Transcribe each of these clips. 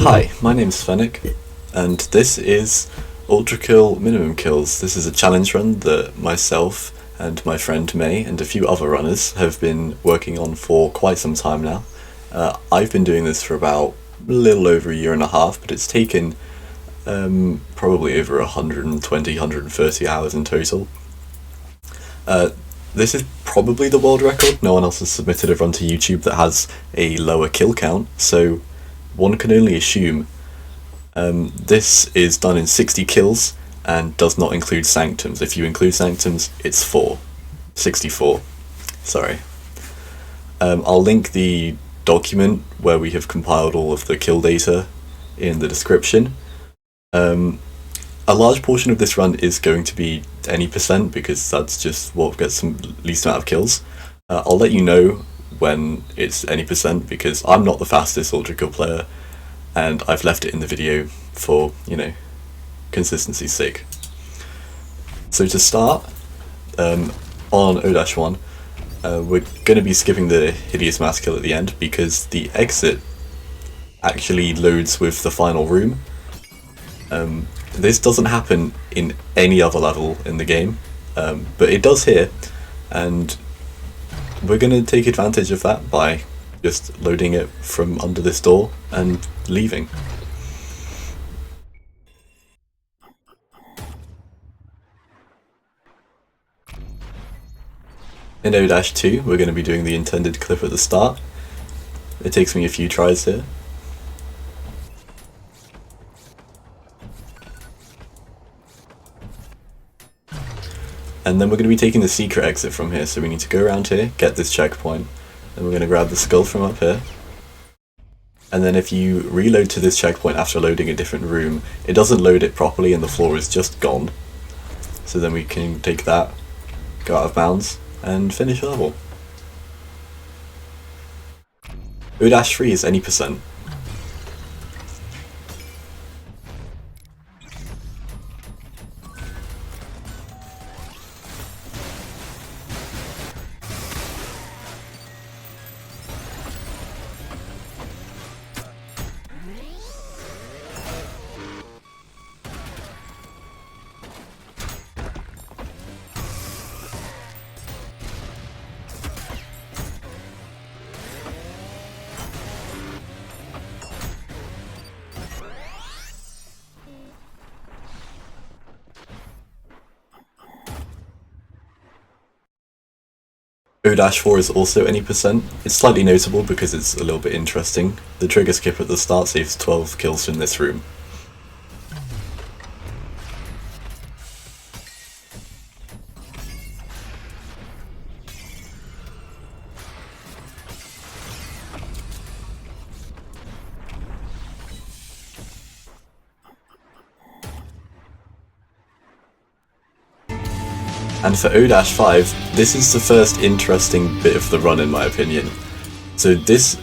Hi, my name's Fennec, and this is ULTRAKILL minimum kills. This is a challenge run that myself and my friend May and a few other runners have been working on for quite some time now. I've been doing this for about a little over a year and a half, but it's taken probably over 120, 130 hours in total. This is probably the world record. No one else has submitted a run to YouTube that has a lower kill count, so one can only assume this is done in 60 kills and does not include sanctums. If you include sanctums, it's 64. Sorry. I'll link the document where we have compiled all of the kill data in the description. A large portion of this run is going to be any percent because that's just what gets the least amount of kills. I'll let you know when it's any percent because I'm not the fastest ULTRAKILL player and I've left it in the video for, consistency's sake. So to start, on O-1, we're going to be skipping the hideous mass kill at the end because the exit actually loads with the final room. This doesn't happen in any other level in the game, but it does here, and we're going to take advantage of that by just loading it from under this door and leaving. In O-2, we're going to be doing the intended clip at the start. It takes me a few tries here. And then we're going to be taking the secret exit from here, so we need to go around here, get this checkpoint, then we're going to grab the skull from up here. And then if you reload to this checkpoint after loading a different room, it doesn't load it properly and the floor is just gone. So then we can take that, go out of bounds, and finish the level. O-3 is any percent. O-4 is also any percent. It's slightly notable because it's a little bit interesting. The trigger skip at the start saves 12 kills from this room. And for O-5, this is the first interesting bit of the run in my opinion. So this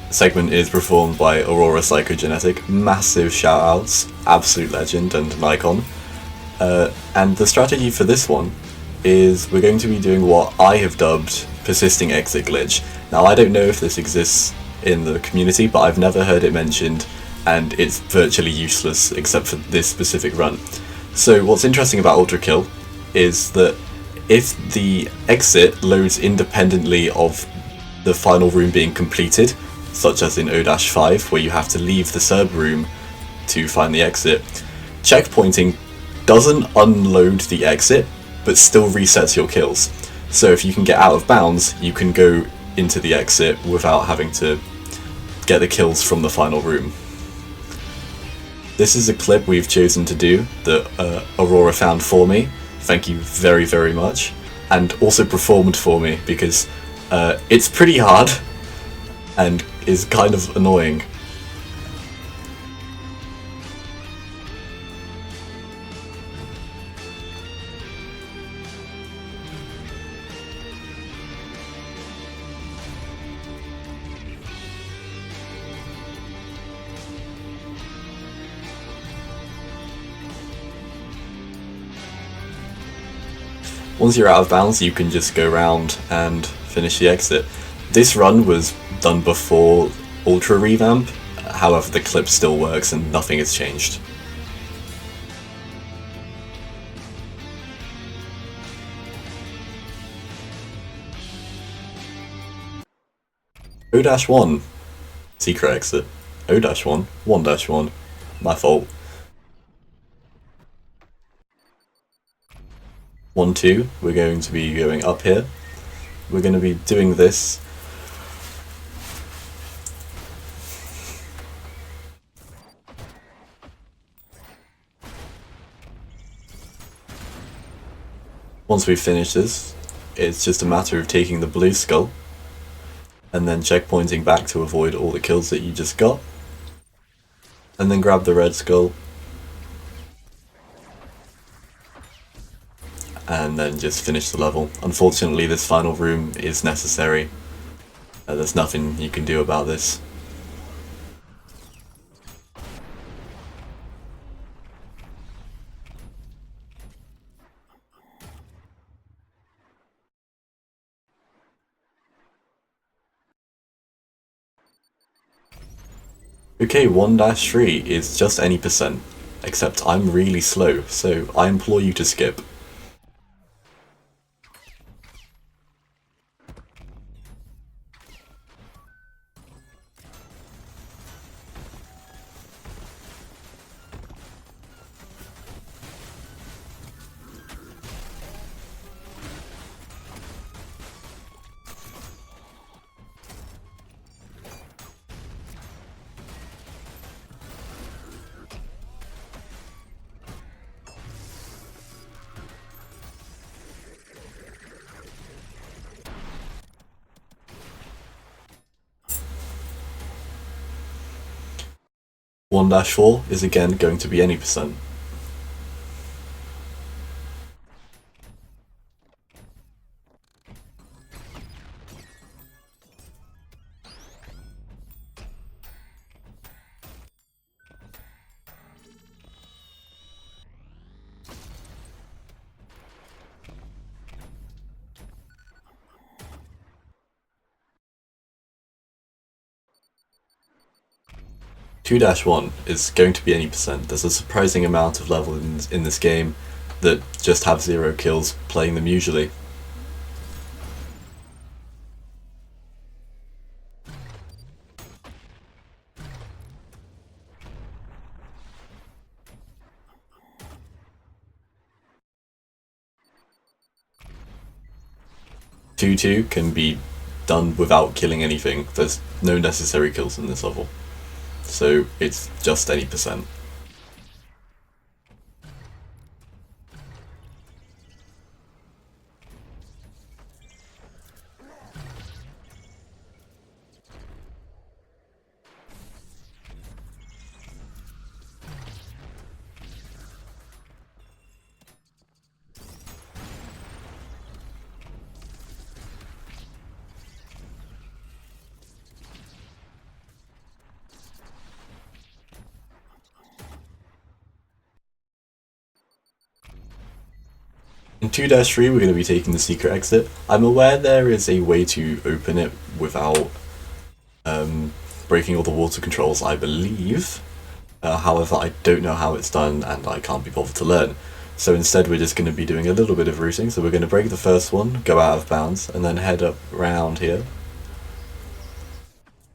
segment is performed by Aurora Psychogenetic, massive shoutouts, absolute legend and an icon. And the strategy for this one is we're going to be doing what I have dubbed persisting exit glitch. Now I don't know if this exists in the community, but I've never heard it mentioned and it's virtually useless except for this specific run. So what's interesting about ULTRAKILL is that if the exit loads independently of the final room being completed, such as in O-5 where you have to leave the sub room to find the exit, checkpointing doesn't unload the exit but still resets your kills. So if you can get out of bounds, you can go into the exit without having to get the kills from the final room. This is a clip we've chosen to do that Aurora found for me. Thank you very, very much. And also performed for me because it's pretty hard and is kind of annoying. Once you're out of bounds, you can just go around and finish the exit. This run was done before Ultra Revamp However, the clip still works and nothing has changed. O-1, secret exit. O-1, 1-1, my fault. 1-2, we're going to be going up here. We're going to be doing this. Once we finish this, it's just a matter of taking the blue skull and then checkpointing back to avoid all the kills that you just got. And then grab the red skull. And then just finish the level. Unfortunately, this final room is necessary. There's nothing you can do about this. Okay, 1-3 is just any percent, except I'm really slow, so I implore you to skip. One 1-4 is again going to be any percent. Two-1 is going to be any percent. There's a surprising amount of levels in this game that just have 0 kills playing them usually. Two can be done without killing anything. There's no necessary kills in this level. So it's just any percent. In 2-3 we're going to be taking the secret exit. I'm aware there is a way to open it without breaking all the water controls, I believe. However, I don't know how it's done and I can't be bothered to learn. So instead we're just going to be doing a little bit of routing. So we're going to break the first one, go out of bounds, and then head up around here.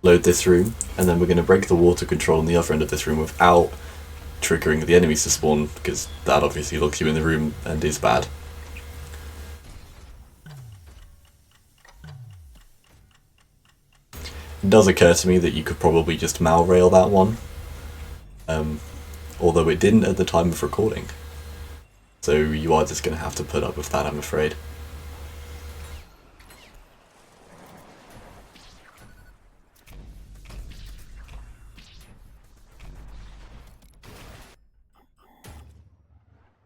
Load this room, and then we're going to break the water control on the other end of this room without triggering the enemies to spawn, because that obviously locks you in the room and is bad. It does occur to me that you could probably just malrail that one, although it didn't at the time of recording. So you are just going to have to put up with that, I'm afraid.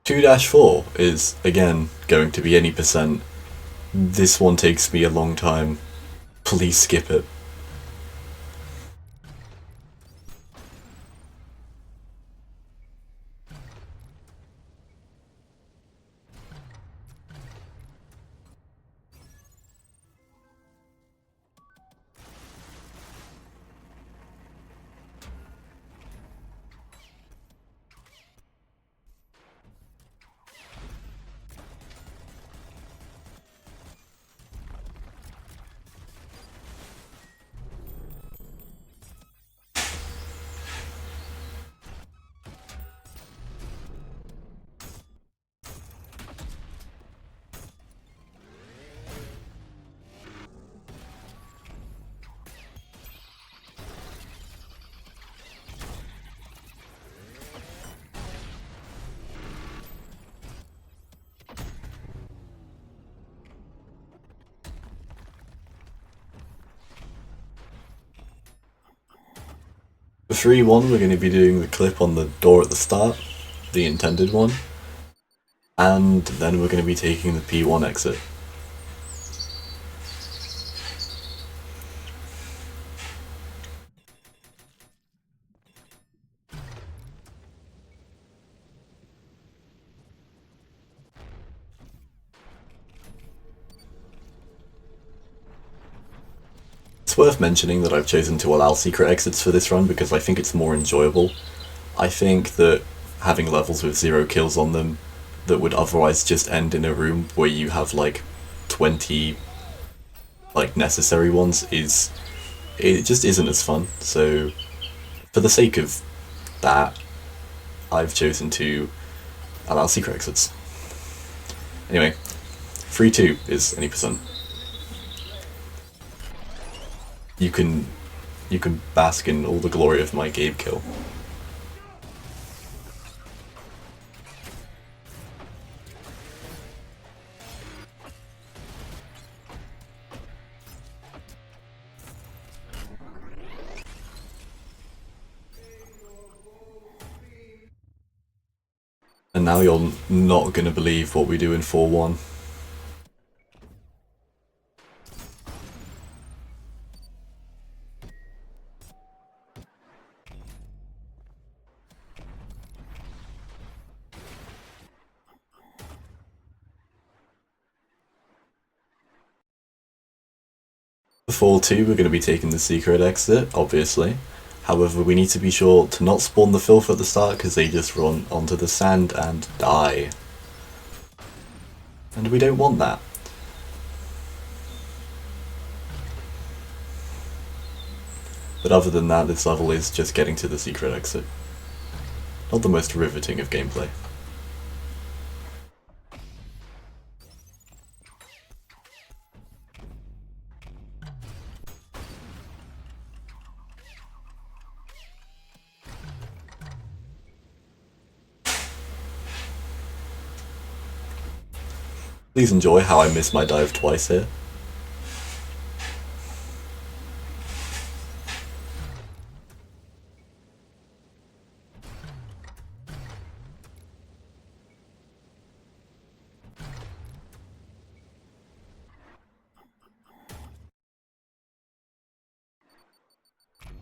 Two-4 is, again, going to be any percent. This one takes me a long time. Please skip it. 3-1, we're going to be doing the clip on the door at the start, the intended one, and then we're going to be taking the P1 exit. It's worth mentioning that I've chosen to allow secret exits for this run because I think it's more enjoyable. I think that having levels with 0 kills on them that would otherwise just end in a room where you have like 20 like necessary ones it just isn't as fun. So for the sake of that, I've chosen to allow secret exits. Anyway, 3-2 is any percent. You can bask in all the glory of my Gabe kill. And now you're not gonna believe what we do in 4-1. For 4-2, we're going to be taking the secret exit, obviously. However, we need to be sure to not spawn the filth at the start because they just run onto the sand and die. And we don't want that. But other than that, this level is just getting to the secret exit. Not the most riveting of gameplay. Please enjoy how I missed my dive twice here.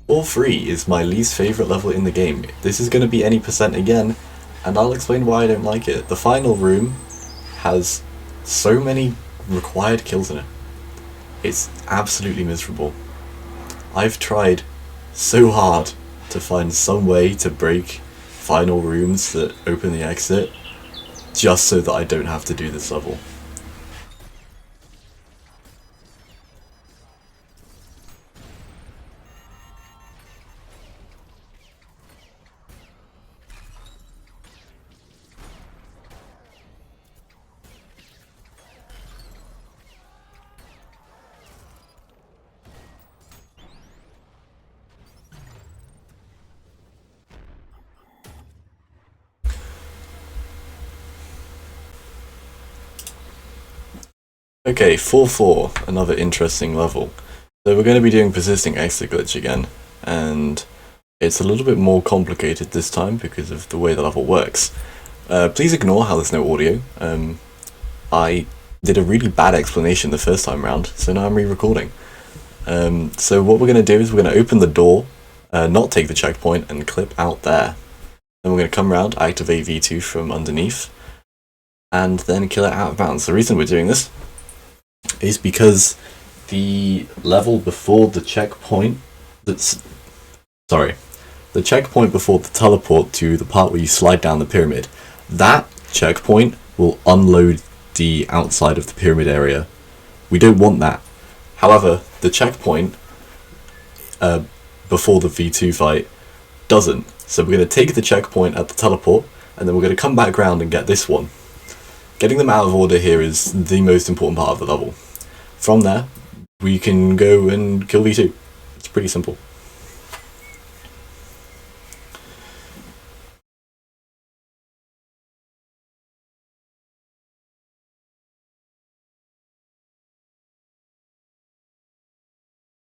All 3 is my least favourite level in the game. This is going to be any percent again, and I'll explain why I don't like it. The final room has so many required kills in it. It's absolutely miserable. I've tried so hard to find some way to break final rooms that open the exit, just so that I don't have to do this level. Okay, 4-4, another interesting level. So we're going to be doing persisting exit glitch again, and it's a little bit more complicated this time because of the way the level works. Please ignore how there's no audio. I did a really bad explanation the first time round, so now I'm re-recording. So what we're going to do is we're going to open the door, not take the checkpoint, and clip out there. Then we're going to come around, activate V2 from underneath, and then kill it out of bounds. The reason we're doing this is because the level before the checkpoint, the checkpoint before the teleport to the part where you slide down the pyramid, that checkpoint will unload the outside of the pyramid area. We don't want that. However, the checkpoint before the V2 fight doesn't. So we're going to take the checkpoint at the teleport, and then we're going to come back around and get this one. Getting them out of order here is the most important part of the level. From there, we can go and kill V2. It's pretty simple.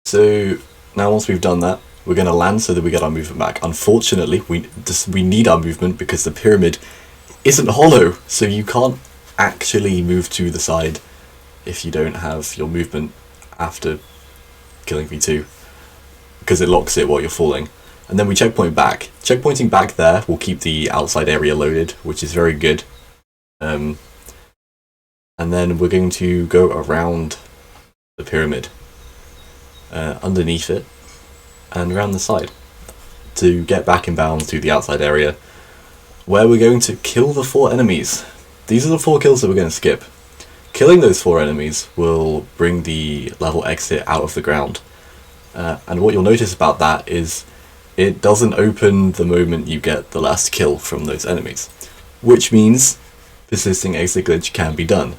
So now once we've done that, we're going to land so that we get our movement back. Unfortunately, we need our movement because the pyramid isn't hollow, so you can't actually move to the side if you don't have your movement after killing V2, because it locks it while you're falling. And then we checkpoint back. Checkpointing back there will keep the outside area loaded, which is very good. And then we're going to go around the pyramid, underneath it, and around the side to get back inbound to the outside area, where we're going to kill the 4 enemies. These are the 4 kills that we're going to skip. Killing those 4 enemies will bring the level exit out of the ground. And what you'll notice about that is it doesn't open the moment you get the last kill from those enemies, which means persisting exit glitch can be done.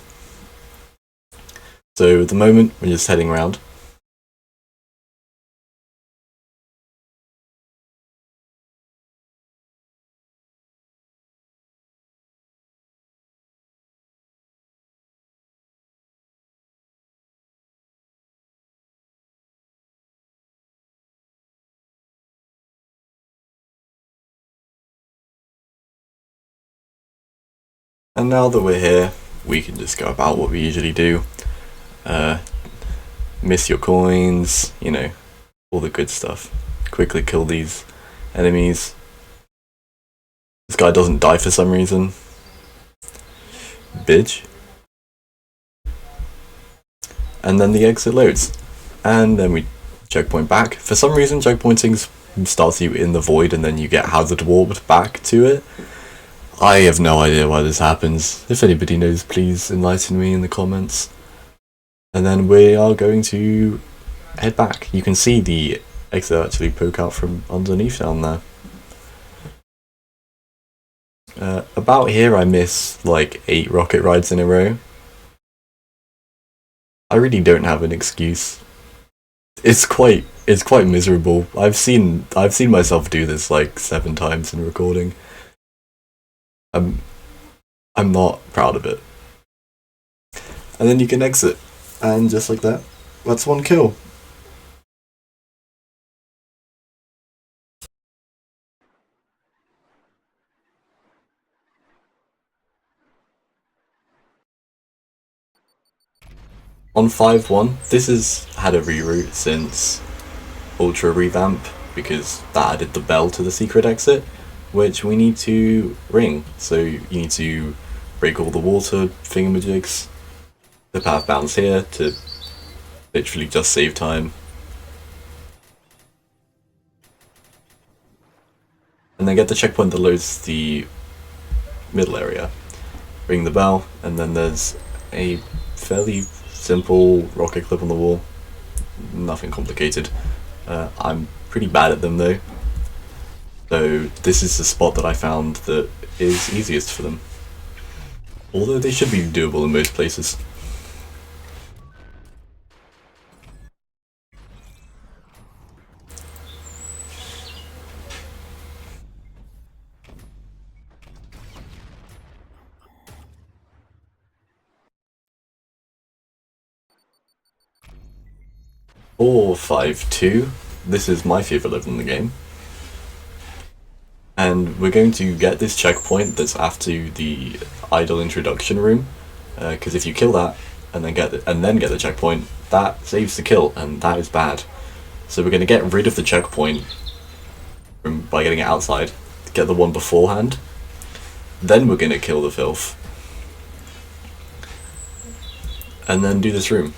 So at the moment we're just heading around. And now that we're here, we can just go about what we usually do. Miss your coins, you know, all the good stuff. Quickly kill these enemies. This guy doesn't die for some reason. Bitch. And then the exit loads. And then we checkpoint back. For some reason, checkpointing starts you in the void and then you get hazard warped back to it. I have no idea why this happens. If anybody knows, please enlighten me in the comments. And then we are going to head back. You can see the exit actually poke out from underneath down there. About here I miss like 8 rocket rides in a row. I really don't have an excuse. It's quite miserable. I've seen myself do this like 7 times in recording. I'm not proud of it. And then you can exit, and just like that, that's 1 kill. On 5.1, this has had a reroute since Ultra revamp, because that added the bell to the secret exit, which we need to ring. So you need to break all the water thingamajigs, the path bounce here to literally just save time. And then get the checkpoint that loads the middle area. Ring the bell, and then there's a fairly simple rocket clip on the wall. Nothing complicated. I'm pretty bad at them though. So this is the spot that I found that is easiest for them. Although they should be doable in most places. Or 5.2. This is my favourite level in the game. And we're going to get this checkpoint that's after the idle introduction room, because if you kill that and then get the checkpoint, that saves the kill, and that is bad. So we're going to get rid of the checkpoint by getting it outside, get the one beforehand, then we're going to kill the filth, and then do this room.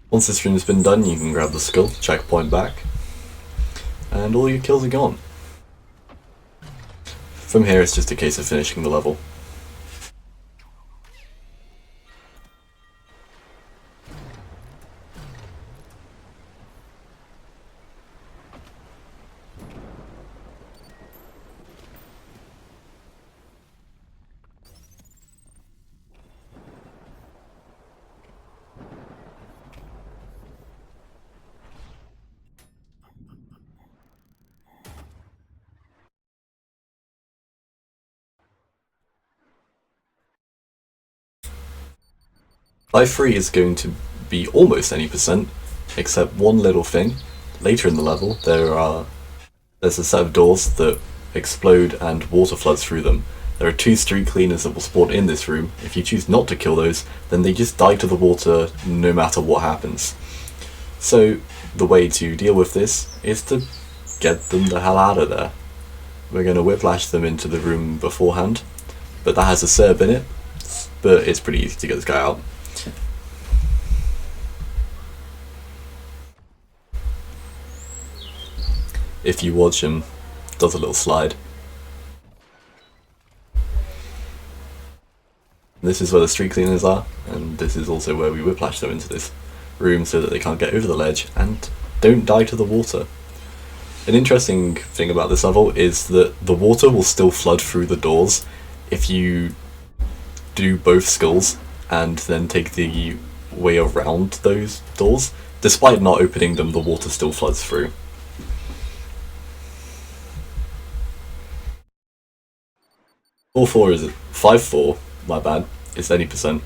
Once this room's been done, you can grab the skull, checkpoint back, and all your kills are gone. From here it's just a case of finishing the level. Life 3 is going to be almost any percent, except one little thing. Later in the level, there's a set of doors that explode and water floods through them. There are 2 street cleaners that will spawn in this room. If you choose not to kill those, then they just die to the water no matter what happens. So the way to deal with this is to get them the hell out of there. We're going to whiplash them into the room beforehand, but that has a serb in it, but it's pretty easy to get this guy out. If you watch him, does a little slide. This is where the street cleaners are, and this is also where we whiplash them into this room so that they can't get over the ledge and don't die to the water. An interesting thing about this level is that the water will still flood through the doors if you do both skulls and then take the way around those doors. Despite not opening them, the water still floods through. Is it? 5-4, my bad, it's any percent.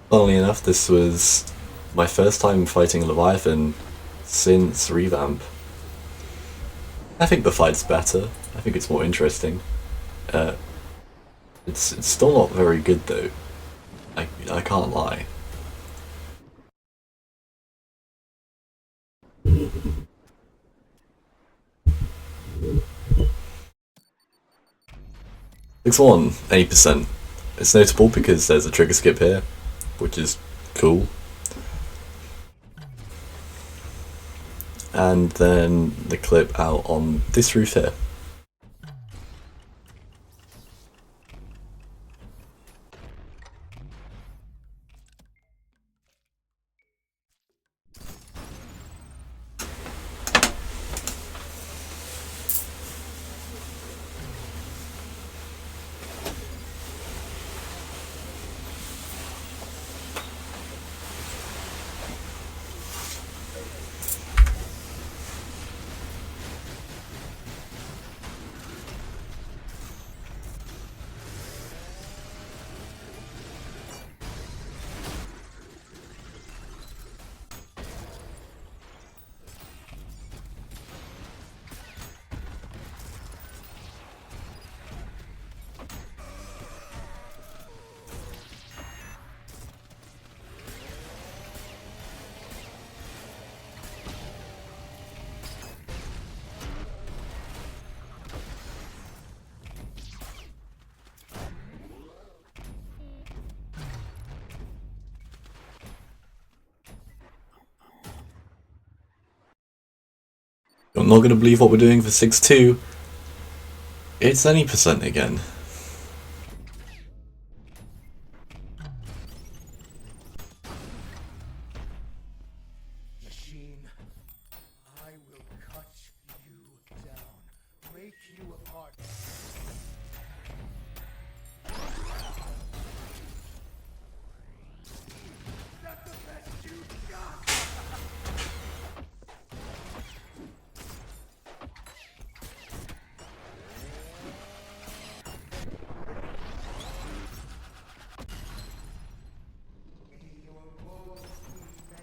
Funnily enough, this was my first time fighting Leviathan since Revamp. I think the fight's better. I think it's more interesting. It's still not very good though. I can't lie. X1, 80%. It's notable because there's a trigger skip here, which is cool. And then the clip out on this roof here. I'm not gonna believe what we're doing for 6-2. It's any percent again. Machine, I will cut you down, break you apart. That's the best you got! Your woes remain,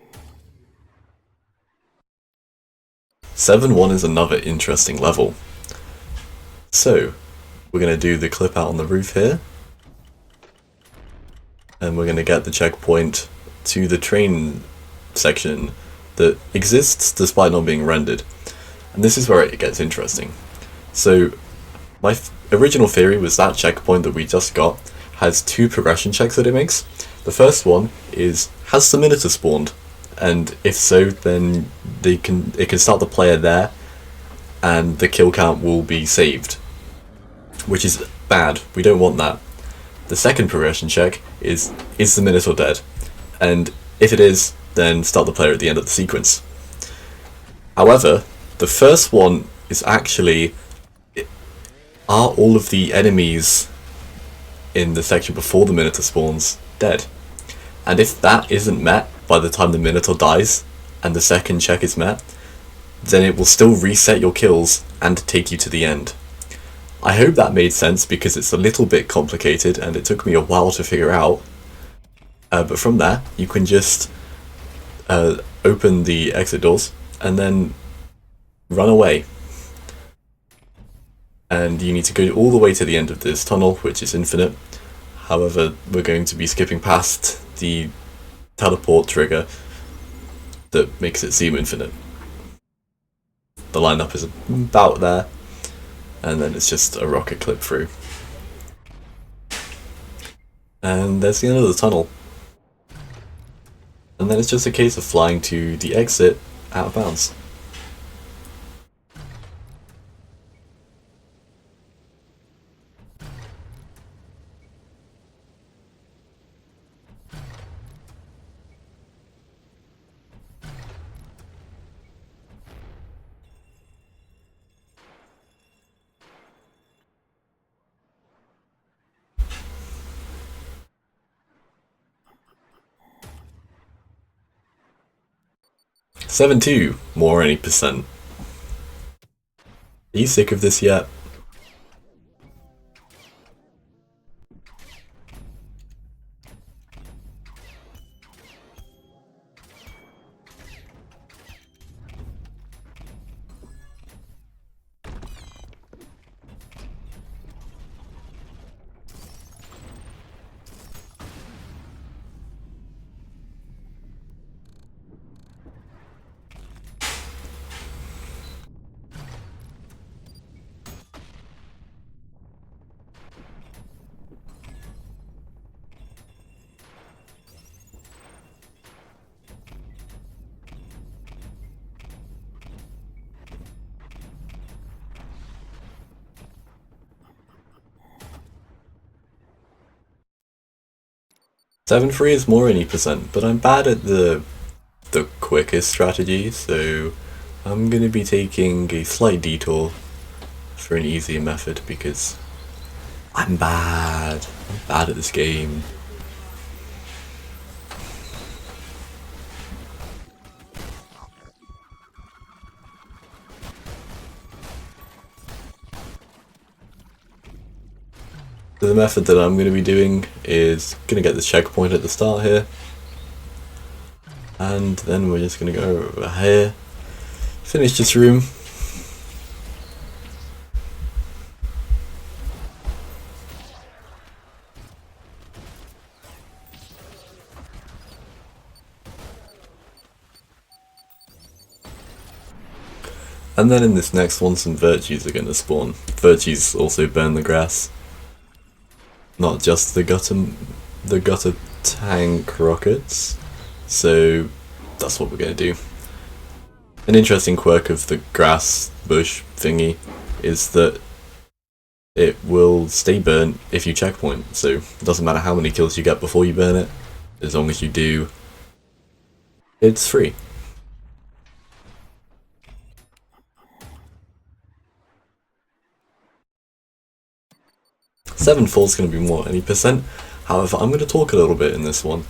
and your days. 7-1 is another interesting level. So, we're going to do the clip out on the roof here. And we're going to get the checkpoint to the train section that exists despite not being rendered. And this is where it gets interesting. So, My original theory was that checkpoint that we just got has 2 progression checks that it makes. The first one is, has the Minotaur spawned? And if so, then it can start the player there, and the kill count will be saved, which is bad. We don't want that. The second progression check is the Minotaur dead? And if it is, then start the player at the end of the sequence. However, the first one is actually, are all of the enemies in the section before the Minotaur spawns dead? And if that isn't met by the time the Minotaur dies, and the second check is met, then it will still reset your kills and take you to the end. I hope that made sense, because it's a little bit complicated and it took me a while to figure out. But from there, you can just open the exit doors and then run away. And you need to go all the way to the end of this tunnel, which is infinite. However, we're going to be skipping past the teleport trigger that makes it seem infinite. The lineup is about there, and then it's just a rocket clip through. And there's the end of the tunnel. And then it's just a case of flying to the exit out of bounds. $7.2, more any percent. Are you sick of this yet? $7.3 is more any percent, but I'm bad at the quickest strategy, so I'm gonna be taking a slight detour for an easier method, because I'm bad. I'm bad at this game. The method that I'm going to be doing is going to get this checkpoint at the start here, and then we're just going to go over here, finish this room, and then in this next one some virtues are going to spawn. Virtues also burn the grass. Not just the gutter tank rockets, so that's what we're going to do. An interesting quirk of the grass bush thingy is that it will stay burnt if you checkpoint, so it doesn't matter how many kills you get before you burn it, as long as you do, it's free. $7.4 is going to be more any percent. However, I'm going to talk a little bit in this one.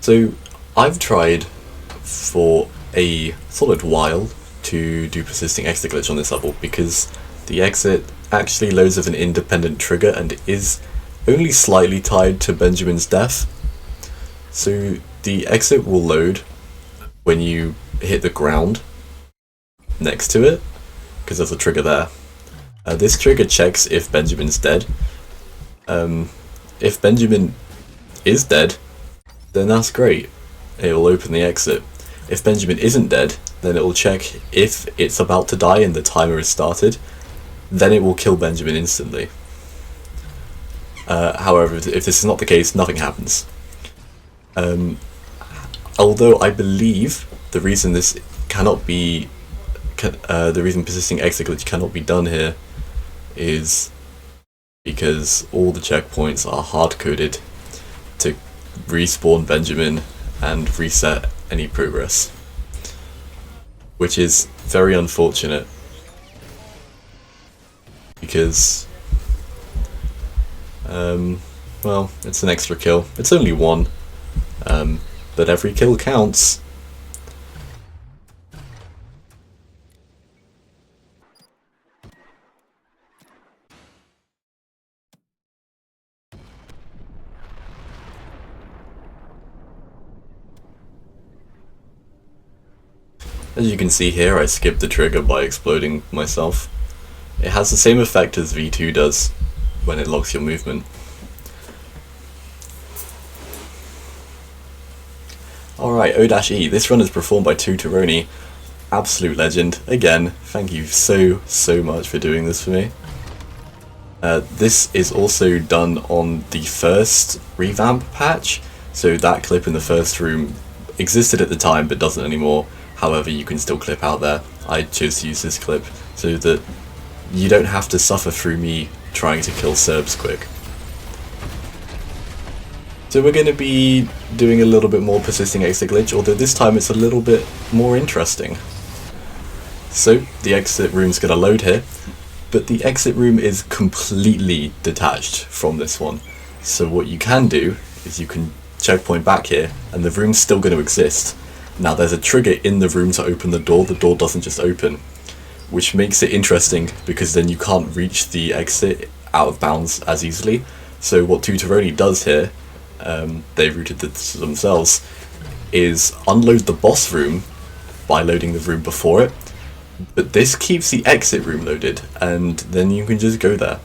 So I've tried for a solid while to do persisting exit glitch on this level, because the exit actually loads with an independent trigger and is only slightly tied to Benjamin's death. So the exit will load when you hit the ground next to it, because there's a trigger there. This trigger checks if Benjamin's dead. If Benjamin is dead, then that's great. It will open the exit. If Benjamin isn't dead, then it will check if it's about to die and the timer is started. then it will kill Benjamin instantly. However, if this is not the case, nothing happens. Although I believe the reason this cannot be, the reason persisting exit glitch cannot be done here is because all the checkpoints are hard-coded to respawn Benjamin and reset any progress, which is very unfortunate because, well, it's an extra kill. It's only one, but every kill counts. As you can see here, I skipped the trigger by exploding myself. It has the same effect as V2 does when it locks your movement. Alright, O-E. This run is performed by tootaroni. Absolute legend. Again, thank you so much for doing this for me. This is also done on the first revamp patch, so that clip in the first room existed at the time but doesn't anymore. However, you can still clip out there. I chose to use this clip so that you don't have to suffer through me trying to kill Serbs quick. So we're going to be doing a little bit more persisting exit glitch, although this time it's a little bit more interesting. So the exit room's going to load here, but the exit room is completely detached from this one. So what you can do is you can checkpoint back here and the room's still going to exist. Now there's a trigger in the room to open the door doesn't just open, which makes it interesting because then you can't reach the exit out of bounds as easily. So what tootaroni does here, they routed this themselves, is unload the boss room by loading the room before it, but this keeps the exit room loaded and then you can just go there.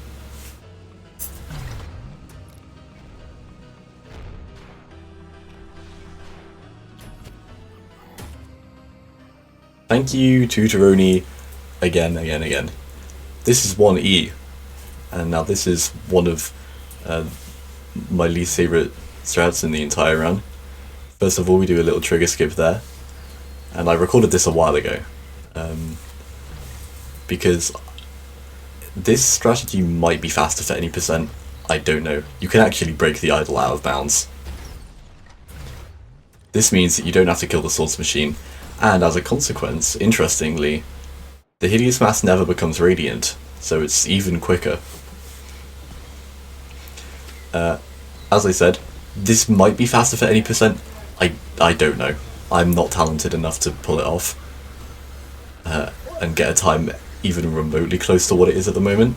Thank you, tootaroni, again. This is 1E, and now this is one of my least favourite strats in the entire run. First of all, we do a little trigger skip there, and I recorded this a while ago, because this strategy might be faster for any percent, I don't know. You can actually break the idol out of bounds. This means that you don't have to kill the swords machine. And as a consequence, interestingly, the hideous mass never becomes radiant, so it's even quicker. As I said, this might be faster for any percent. I don't know. I'm not talented enough to pull it off and get a time even remotely close to what it is at the moment.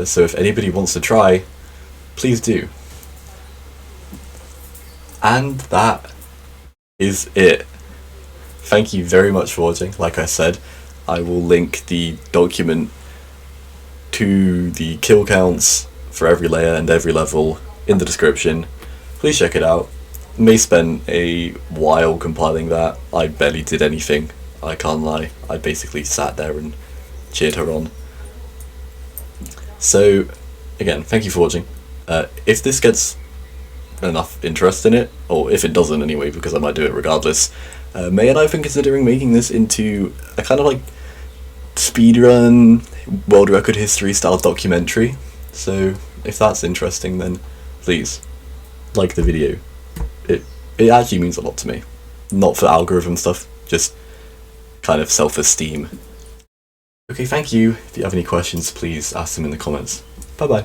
So if anybody wants to try, please do. And that is it. Thank you very much for watching. Like I said, I will link the document to the kill counts for every layer and every level in the description. Please check it out. May spend a while compiling that. I barely did anything, I can't lie. I basically sat there and cheered her on. So, again, thank you for watching. If this gets enough interest in it, or if it doesn't anyway, because I might do it regardless, May and I have been considering making this into a kind of like speedrun, world record history style documentary. So if that's interesting, then please like the video. It actually means a lot to me. Not for algorithm stuff, just kind of self-esteem. Okay, thank you. If you have any questions, please ask them in the comments. Bye bye.